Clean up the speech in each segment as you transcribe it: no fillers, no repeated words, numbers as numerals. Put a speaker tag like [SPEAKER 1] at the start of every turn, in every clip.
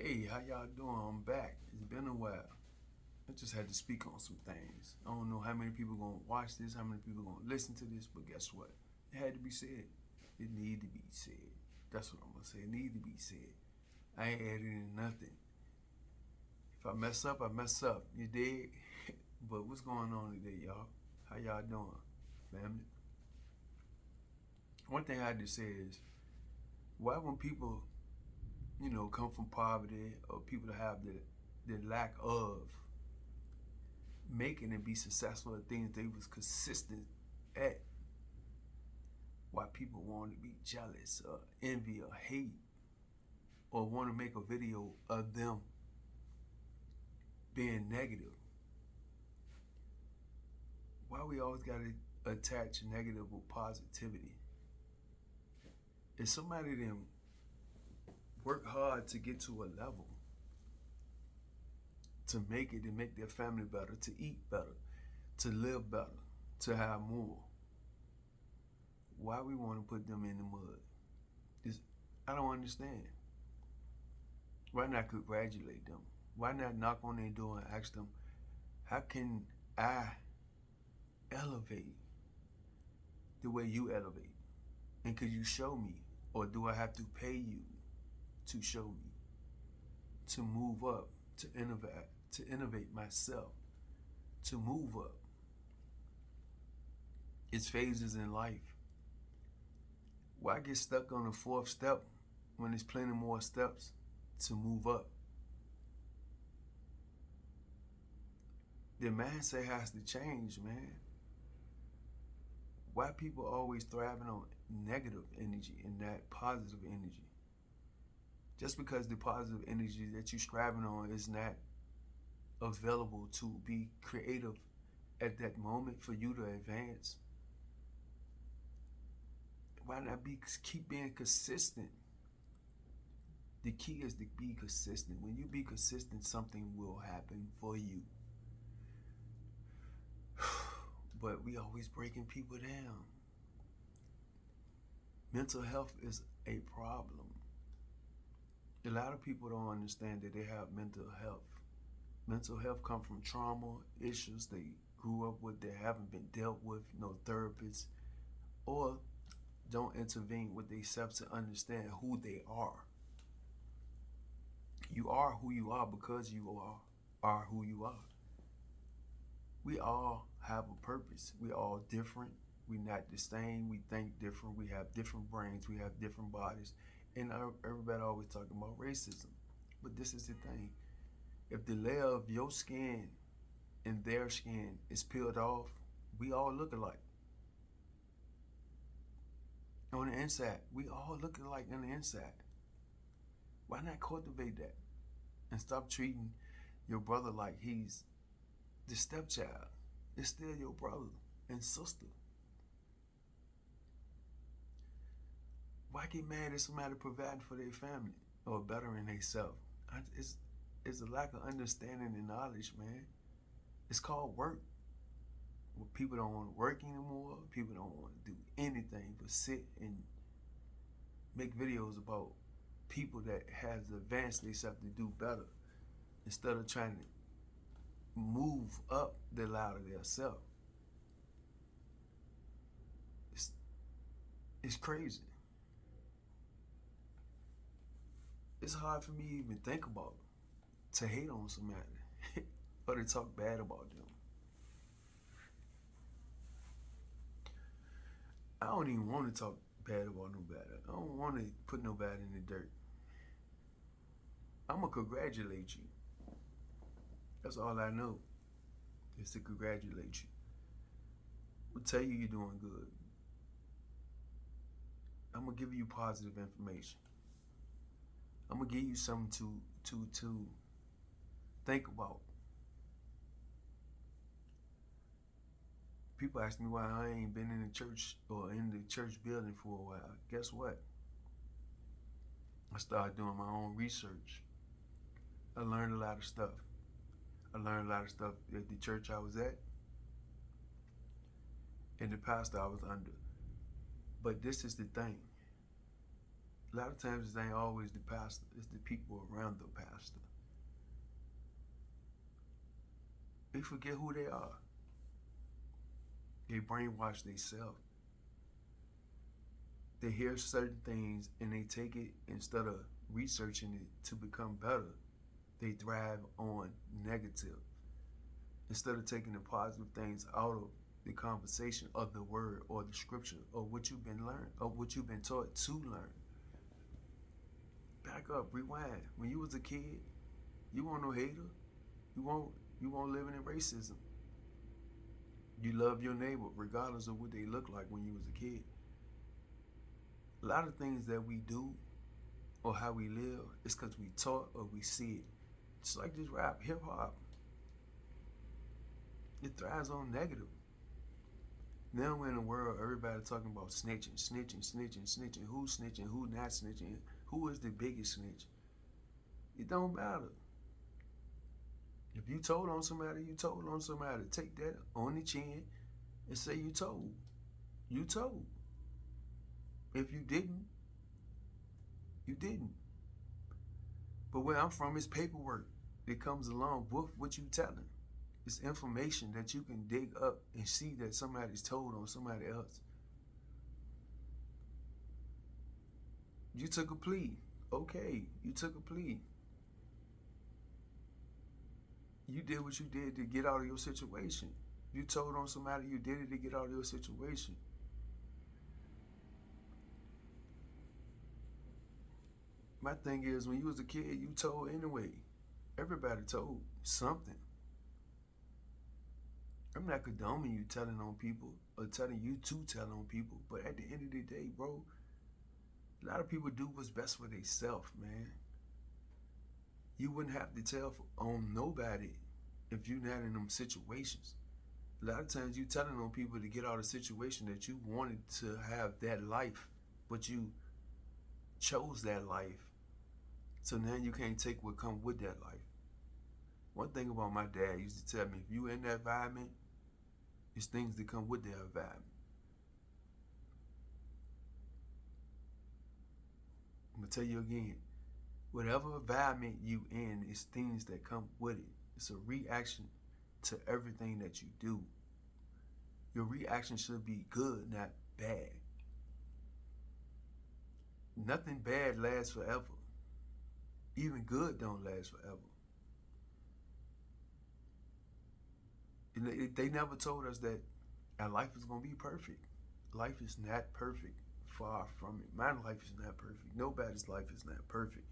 [SPEAKER 1] Hey, how y'all doing? I'm back. It's been a while. I just had to speak on some things. I don't know how many people gonna watch this, how many people gonna listen to this, but guess what? It had to be said. It need to be said. That's what I'm gonna say. It need to be said. I ain't editing nothing. If I mess up, I mess up. You dig? But what's going on today, y'all? How y'all doing, family? One thing I had to say is, why when people, come from poverty or people that have the lack of making and be successful at things they was consistent at, why people want to be jealous or envy or hate or want to make a video of them being negative. Why we always got to attach negative with positivity? If somebody then work hard to get to a level, to make it, to make their family better, to eat better, to live better, to have more, why we want to put them in the mud? Is I don't understand. Why not congratulate them? Why not knock on their door and ask them, how can I elevate the way you elevate? And could you show me? Or do I have to pay you to show me? To move up, to innovate myself, to move up. It's phases in life. Why get stuck on the fourth step when there's plenty more steps to move up? The mindset has to change, man. Why people always thriving on negative energy and not positive energy? Just because the positive energy that you're striving on is not available to be creative at that moment for you to advance, why not keep being consistent? The key is to be consistent. When you be consistent, something will happen for you. But we always breaking people down. Mental health is a problem. A lot of people don't understand that they have mental health. Mental health come from trauma, issues they grew up with that haven't been dealt with, no therapists, or don't intervene with themselves to understand who they are. You are who you are because you are who you are. We all have a purpose. We all different. We not the same. We think different. We have different brains. We have different bodies. And everybody always talking about racism. But this is the thing. If the layer of your skin and their skin is peeled off, we all look alike. On the inside, we all look alike on the inside. Why not cultivate that and stop treating your brother like he's the stepchild? It's still your brother and sister. Why get mad at somebody providing for their family or bettering themselves? It's a lack of understanding and knowledge, man. It's called work. Well, people don't want to work anymore. People don't want to do anything but sit and make videos about people that has advanced themselves to do better instead of trying to move up the ladder themselves. It's, it's crazy. It's hard for me to even think about to hate on somebody or to talk bad about them. I don't even want to talk bad about nobody. I don't want to put nobody in the dirt. I'm going to congratulate you. That's all I know is to congratulate you. I'll tell you you're doing good. I'm going to give you positive information. I'm going to give you something to think about. People ask me why I ain't been in the church or in the church building for a while. Guess what? I started doing my own research. I learned a lot of stuff. I learned a lot of stuff at the church I was at and the pastor I was under. But this is the thing. A lot of times it ain't always the pastor, it's the people around the pastor. They forget who they are. They brainwash themselves. They hear certain things and they take it instead of researching it to become better. They thrive on negative instead of taking the positive things out of the conversation of the word or the scripture or what you've been learned or what you've been taught to learn. Back up, rewind. When you was a kid, you weren't no hater. You won't living in racism. You love your neighbor regardless of what they look like when you was a kid. A lot of things that we do or how we live is because we taught or we see it. Just like this rap, hip hop. It thrives on negative. Now we're in a world everybody talking about snitching, snitching, snitching, snitching. Who's snitching? Who not snitching? Who is the biggest snitch? It don't matter. If you told on somebody, you told on somebody. Take that on the chin and say you told. You told. If you didn't, you didn't. But where I'm from, it's paperwork that comes along with what you telling. It's information that you can dig up and see that somebody's told on somebody else. You took a plea. Okay, you took a plea. You did what you did to get out of your situation. You told on somebody, you did it to get out of your situation. My thing is, when you was a kid, you told anyway. Everybody told something. I'm not condoning you telling on people or telling you to tell on people, but at the end of the day, bro, a lot of people do what's best for themselves, man. You wouldn't have to tell on nobody if you're not in them situations. A lot of times you telling on people to get out of a situation that you wanted to have that life, but you chose that life. So now you can't take what come with that life. One thing about my dad used to tell me, if you in that environment, it's things that come with that environment. I'm gonna tell you again, whatever environment you in, it's things that come with it. It's a reaction to everything that you do. Your reaction should be good, not bad. Nothing bad lasts forever. Even good don't last forever. They never told us that our life is going to be perfect. Life is not perfect. Far from it. My life is not perfect. Nobody's life is not perfect.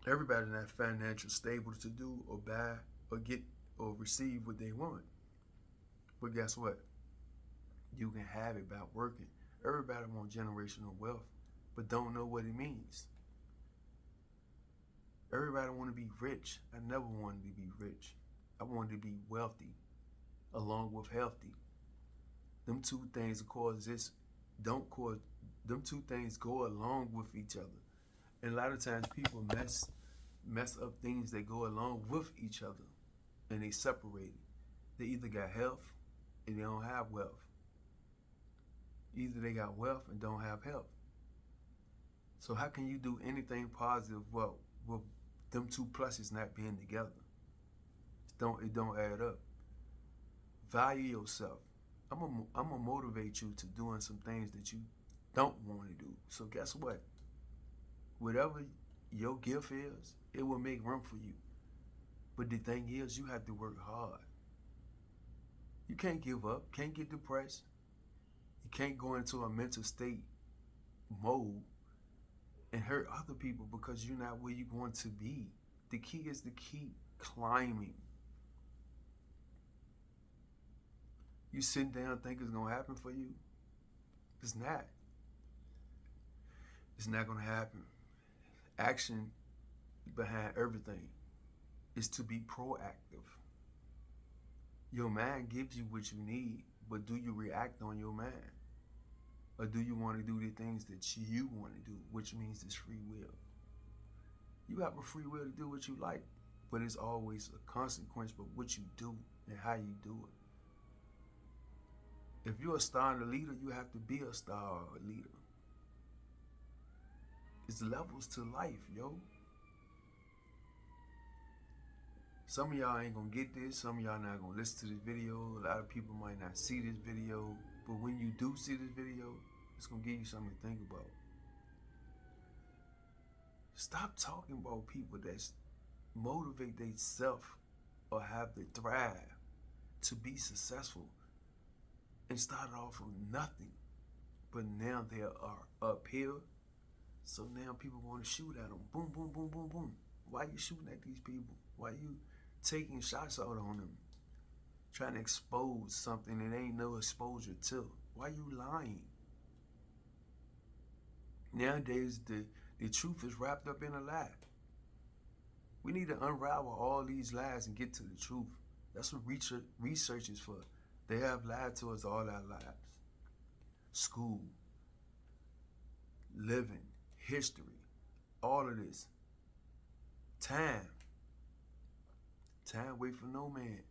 [SPEAKER 1] Everybody's not financially stable to do or buy or get or receive what they want. But guess what? You can have it by working. Everybody wants generational wealth, but don't know what it means. Everybody want to be rich. I never wanted to be rich. I wanted to be wealthy, along with healthy. Them two things don't cause. Them two things go along with each other, and a lot of times people mess up things that go along with each other, and they separate it. They either got health and they don't have wealth. Either they got wealth and don't have health. So how can you do anything positive with them two pluses not being together? It don't add up. Value yourself. I'm gonna motivate you to doing some things that you don't want to do. So guess what? Whatever your gift is, it will make room for you. But the thing is, you have to work hard. You can't give up, can't get depressed. You can't go into a mental state mode and hurt other people because you're not where you want to be. The key is to keep climbing. You sitting down think it's gonna happen for you? It's not. It's not gonna happen. Action behind everything is to be proactive. Your mind gives you what you need, but do you react on your mind? Or do you want to do the things that you want to do, which means it's free will? You have a free will to do what you like, but it's always a consequence for what you do and how you do it. If you're a star and a leader, you have to be a star or a leader. It's levels to life, yo. Some of y'all ain't gonna get this. Some of y'all not gonna listen to this video. A lot of people might not see this video. But when you do see this video, it's gonna give you something to think about. Stop talking about people that motivate themselves or have to thrive to be successful and started off from nothing. But now they are up here. So now people want to shoot at them. Boom, boom, boom, boom, boom. Why you shooting at these people? Why you taking shots out on them? Trying to expose something that ain't no exposure to. Why you lying? Nowadays, the truth is wrapped up in a lie. We need to unravel all these lies and get to the truth. That's what research is for. They have lied to us all our lives. School, living, history, all of this. Time wait for no man.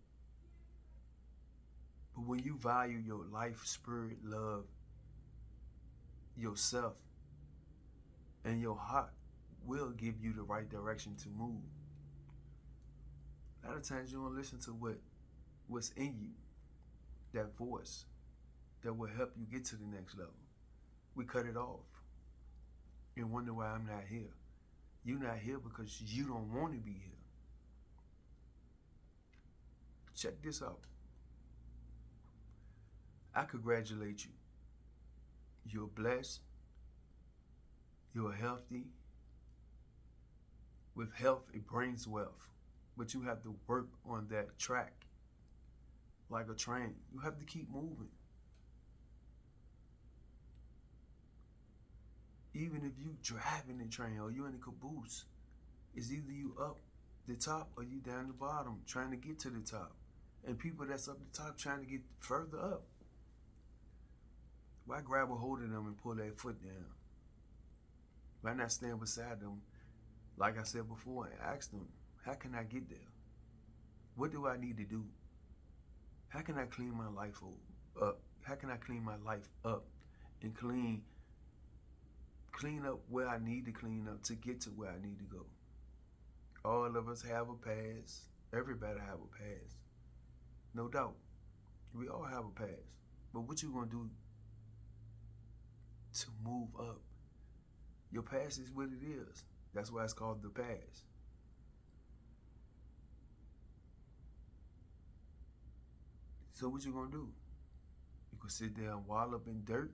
[SPEAKER 1] But when you value your life, spirit, love, yourself, and your heart will give you the right direction to move. A lot of times you don't listen to what's in you, that voice that will help you get to the next level. We cut it off and wonder why I'm not here. You're not here because you don't want to be here. Check this out. I congratulate you. You're blessed. You're healthy. With health, it brings wealth. But you have to work on that track like a train. You have to keep moving. Even if you driving the train or you in the caboose, it's either you up the top or you down the bottom trying to get to the top. And people that's up the top trying to get further up. Why grab a hold of them and pull their foot down? Why not stand beside them, like I said before, and ask them, how can I get there? What do I need to do? How can I clean my life up? How can I clean my life up and clean up where I need to clean up to get to where I need to go? All of us have a past. Everybody have a past. No doubt. We all have a past. But what you gonna do to move up? Your past is what it is. That's why it's called the past. So what you gonna do? You can sit there and wall up in dirt,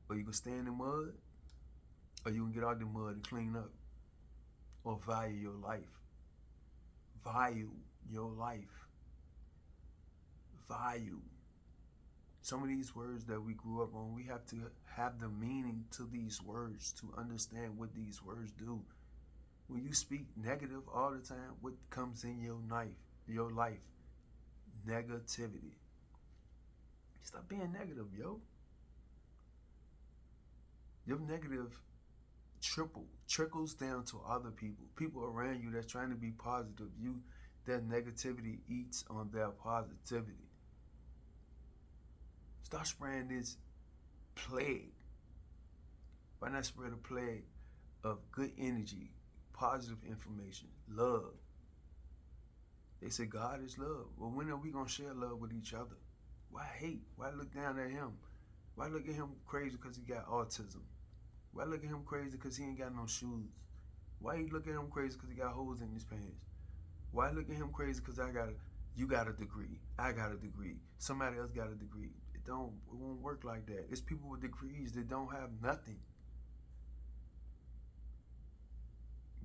[SPEAKER 1] or you can stay in the mud, or you can get out the mud and clean up, or value your life. Value your life. Value. Some of these words that we grew up on, we have to have the meaning to these words to understand what these words do. When you speak negative all the time, what comes in your life? Negativity. Stop being negative, yo. Your negative trickles down to other people around you that's trying to be positive. That negativity eats on their positivity. Start spraying this plague. Why not spread a plague of good energy, positive information, love? They say God is love. Well, when are we going to share love with each other? Why hate? Why look down at him? Why look at him crazy because he got autism? Why look at him crazy because he ain't got no shoes? Why you look at him crazy because he got holes in his pants? Why look at him crazy because you got a degree, I got a degree, somebody else got a degree? It won't work like that. It's people with degrees that don't have nothing.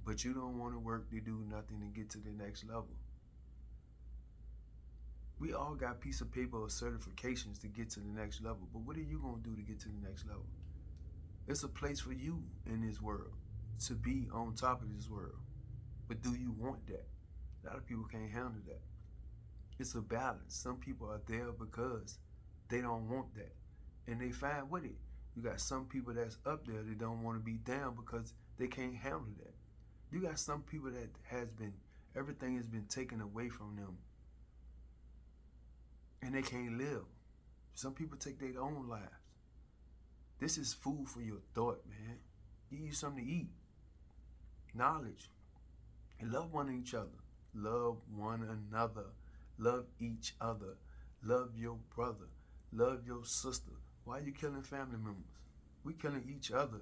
[SPEAKER 1] But you don't want to work to do nothing to get to the next level. We all got piece of paper or certifications to get to the next level. But what are you going to do to get to the next level? It's a place for you in this world to be on top of this world. But do you want that? A lot of people can't handle that. It's a balance. Some people are there because they don't want that. And they fine with it. You got some people that's up there that don't want to be down because they can't handle that. You got some people that everything has been taken away from them. And they can't live. Some people take their own lives. This is food for your thought, man. Give you something to eat. Knowledge. And love one each other. Love one another. Love each other. Love your brother. Love your sister. Why are you killing family members? We killing each other.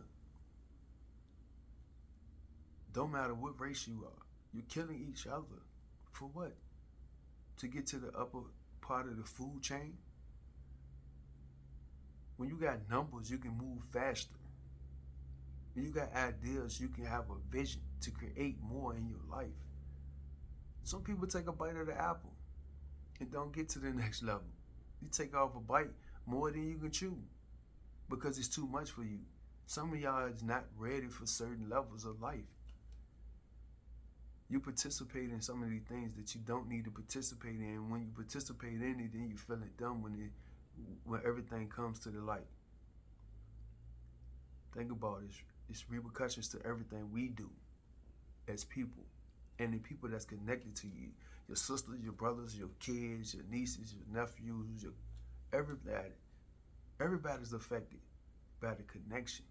[SPEAKER 1] Don't matter what race you are. You're killing each other. For what? To get to the upper part of the food chain? When you got numbers, you can move faster. When you got ideas, you can have a vision to create more in your life. Some people take a bite of the apple and don't get to the next level. You take off a bite more than you can chew because it's too much for you. Some of y'all is not ready for certain levels of life. You participate in some of these things that you don't need to participate in. When you participate in it, then you feeling dumb when everything comes to the light. Think about it. It's repercussions to everything we do as people. And the people that's connected to you. Your sisters, your brothers, your kids, your nieces, your nephews, everybody. Everybody's affected by the connection.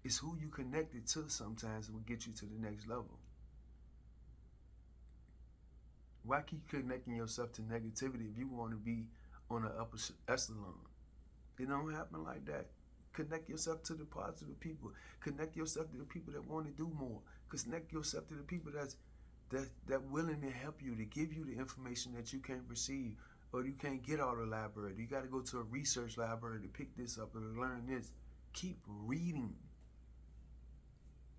[SPEAKER 1] It's who you connected to sometimes will get you to the next level. Why keep connecting yourself to negativity if you want to be on the upper echelon? It don't happen like that. Connect yourself to the positive people. Connect yourself to the people that want to do more. Connect yourself to the people that willing to help you, to give you the information that you can't receive or you can't get out of the library. You got to go to a research library to pick this up or to learn this. Keep reading.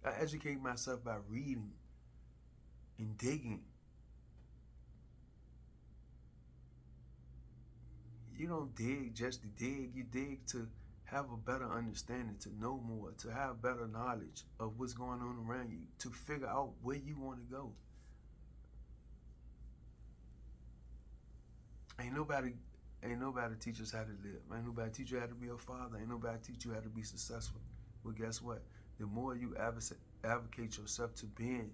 [SPEAKER 1] I educate myself by reading and digging. You don't dig just to dig. You dig to have a better understanding, to know more, to have better knowledge of what's going on around you, to figure out where you want to go. Ain't nobody teach us how to live. Ain't nobody teach you how to be a father. Ain't nobody teach you how to be successful. Well, guess what? The more you advocate yourself to being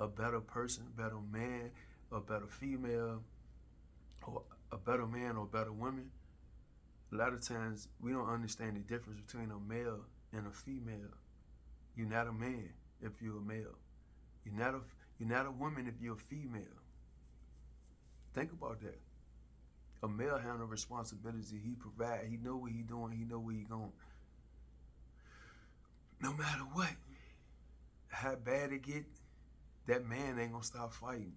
[SPEAKER 1] a better person, a better man, a better female, or a better man or a better woman, a lot of times we don't understand the difference between a male and a female. You're not a man if you're a male. You're not a woman if you're a female. Think about that. A male handles responsibility. He provide. He know what he doing. He know where he going. No matter what, how bad it get, that man ain't gonna stop fighting.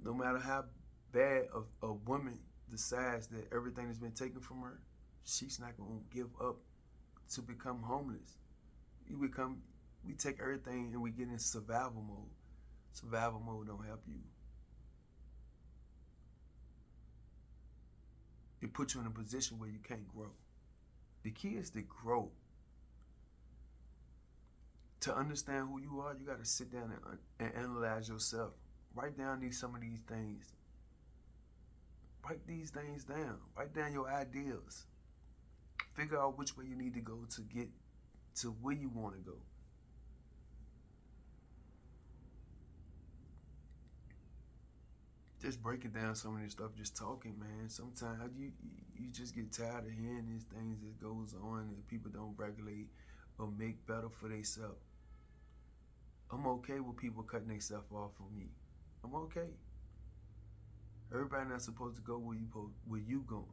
[SPEAKER 1] No matter how bad a woman decides that everything has been taken from her, she's not gonna give up to become homeless. We take everything and we get in survival mode. Survival mode don't help you. It puts you in a position where you can't grow. The key is to grow. To understand who you are, you got to sit down and analyze yourself. Write down some of these things. Write these things down. Write down your ideas. Figure out which way you need to go to get to where you want to go. Just breaking down some of this stuff, just talking, man. Sometimes you just get tired of hearing these things that goes on and people don't regulate or make better for themselves. I'm okay with people cutting themselves off from me. I'm okay. Everybody not supposed to go where you going.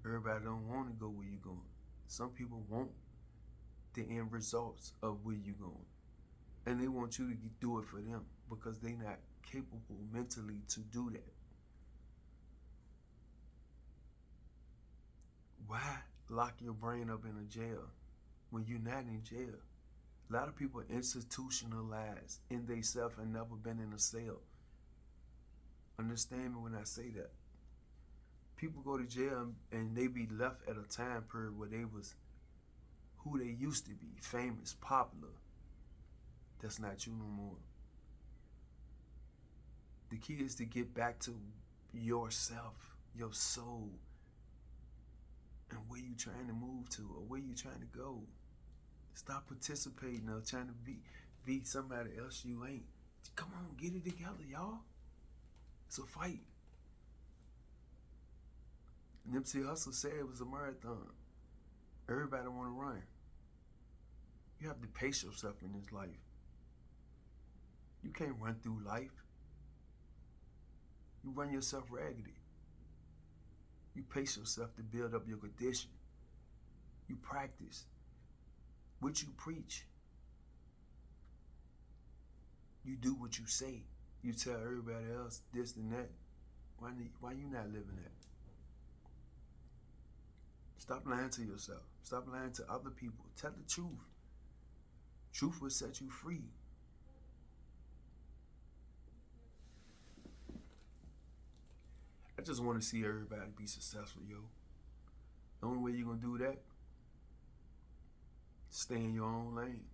[SPEAKER 1] Everybody don't want to go where you going. Some people want the end results of where you going. And they want you to do it for them because they not capable mentally to do that. Why lock your brain up in a jail when you're not in jail? A lot of people institutionalize in themselves and never been in a cell. Understand me when I say that. People go to jail and they be left at a time period where they was who they used to be, famous, popular. That's not you no more. The key is to get back to yourself, your soul, and where you trying to move to or where you trying to go. Stop participating or trying to be somebody else you ain't. Come on, get it together, y'all. It's a fight. Nipsey Hussle said it was a marathon. Everybody want to run. You have to pace yourself in this life. You can't run through life. You run yourself raggedy. You pace yourself to build up your condition. You practice what you preach. You do what you say. You tell everybody else this and that. Why you not living that? Stop lying to yourself. Stop lying to other people. Tell the truth. Truth will set you free. I just want to see everybody be successful, yo. The only way you're going to do that, stay in your own lane.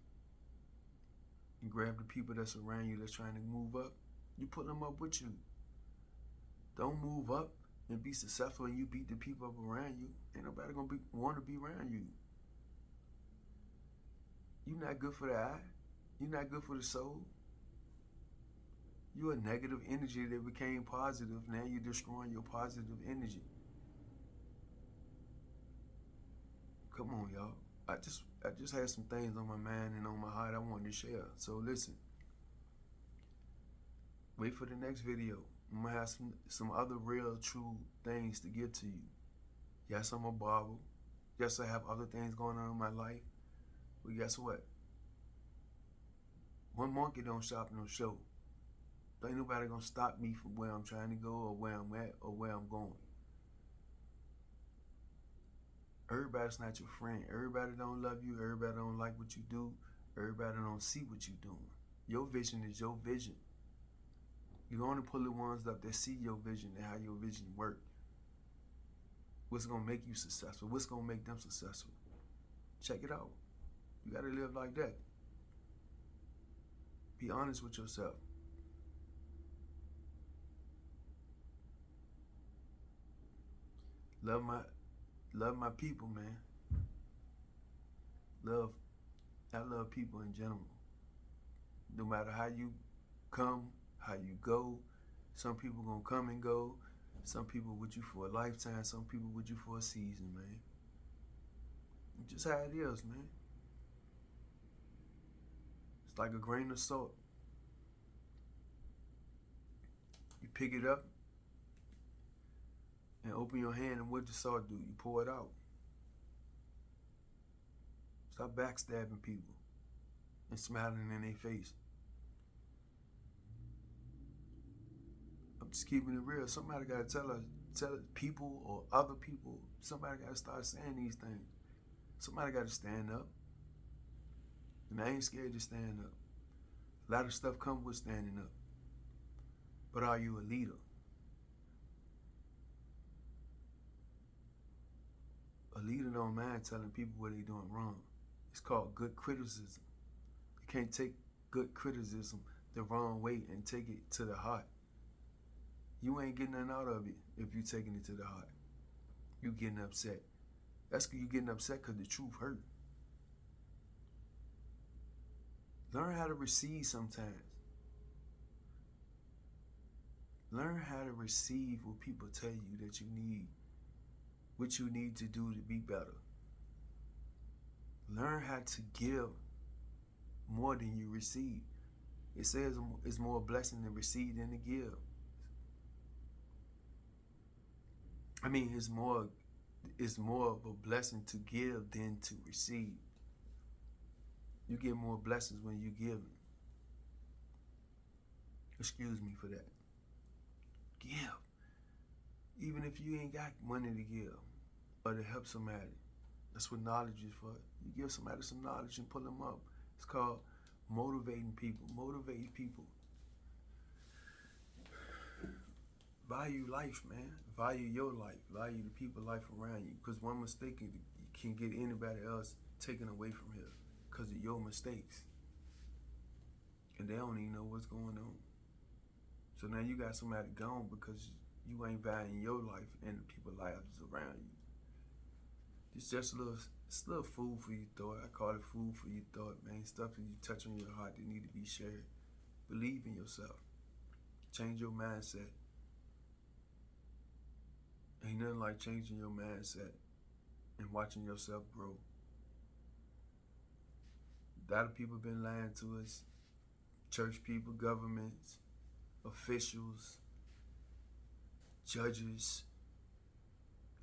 [SPEAKER 1] And grab the people that's around you that's trying to move up. You put them up with you. Don't move up and be successful and you beat the people up around you. Ain't nobody going to want to be around you. You're not good for the eye. You're not good for the soul. You're a negative energy that became positive. Now you're destroying your positive energy. Come on, y'all. I just had some things on my mind and on my heart I wanted to share. So listen. Wait for the next video. I'm gonna have some other real, true things to give to you. Yes, I'm a barber. Yes, I have other things going on in my life. But guess what? One monkey don't stop no show. There ain't nobody gonna stop me from where I'm trying to go or where I'm at or where I'm going. Everybody's not your friend. Everybody don't love you. Everybody don't like what you do. Everybody don't see what you're doing. Your vision is your vision. You're only pull the ones up that see your vision and how your vision works. What's gonna make you successful? What's gonna make them successful? Check it out. You gotta live like that. Be honest with yourself. Love my people, man. I love people in general. No matter how you come, how you go. Some people gonna come and go. Some people with you for a lifetime. Some people with you for a season, man. It's just how it is, man. It's like a grain of salt. You pick it up and open your hand, and what the salt do? You pour it out. Stop backstabbing people and smiling in their face. I'm just keeping it real. Somebody gotta tell people or other people. Somebody gotta start saying these things. Somebody gotta stand up. And I ain't scared to stand up. A lot of stuff comes with standing up. But are you a leader? A leader don't mind telling people what they're doing wrong. It's called good criticism. You can't take good criticism the wrong way and take it to the heart. You ain't getting nothing out of it if you taking it to the heart. You getting upset. That's because you getting upset because the truth hurt. Learn how to receive sometimes. Learn how to receive what people tell you that you need, what you need to do to be better. Learn how to give more than you receive. It says it's more a blessing to receive than to give. I mean, it's more of a blessing to give than to receive. You get more blessings when you give. Excuse me for that. Give. Even if you ain't got money to give or to help somebody. That's what knowledge is for. You give somebody some knowledge and pull them up. It's called motivating people. Motivate people. Value life, man. Value your life. Value the people life around you. Because one mistake can get anybody else taken away from here because of your mistakes. And they don't even know what's going on. So now you got somebody gone because you ain't valuing your life and the people lives around you. It's just a little food for your thought. I call it food for your thought, man. Stuff that you touch on your heart that need to be shared. Believe in yourself. Change your mindset. Ain't nothing like changing your mindset and watching yourself grow. A lot of people been lying to us. Church people, governments, officials, judges,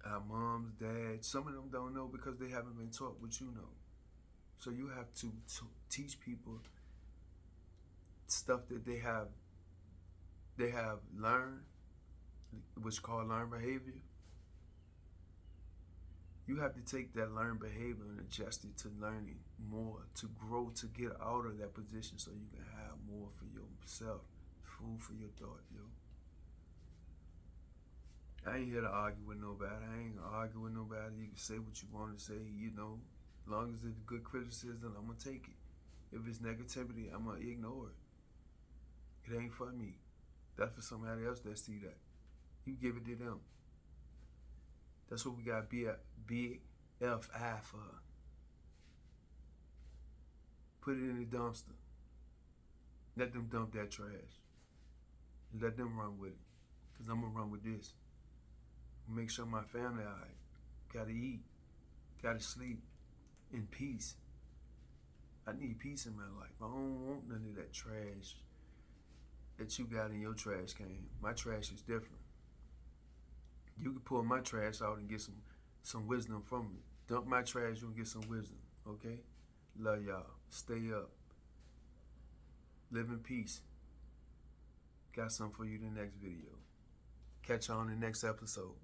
[SPEAKER 1] our moms, dads. Some of them don't know because they haven't been taught what you know. So you have to teach people stuff that they have learned, what's called learned behavior. You have to take that learned behavior and adjust it to learning more, to grow, to get out of that position so you can have more for yourself, food for your thought, yo. I ain't here to argue with nobody. I ain't gonna argue with nobody. You can say what you want to say, as long as it's good criticism, I'm gonna take it. If it's negativity, I'm gonna ignore it. It ain't for me. That's for somebody else that see that. You give it to them. That's what we got BFI for. Put it in the dumpster. Let them dump that trash. Let them run with it. Because I'm going to run with this. Make sure my family all right. Gotta eat. Gotta sleep. In peace. I need peace in my life. I don't want none of that trash that you got in your trash can. My trash is different. You can pull my trash out and get some wisdom from me. Dump my trash, you'll get some wisdom, okay? Love y'all. Stay up. Live in peace. Got something for you in the next video. Catch you on the next episode.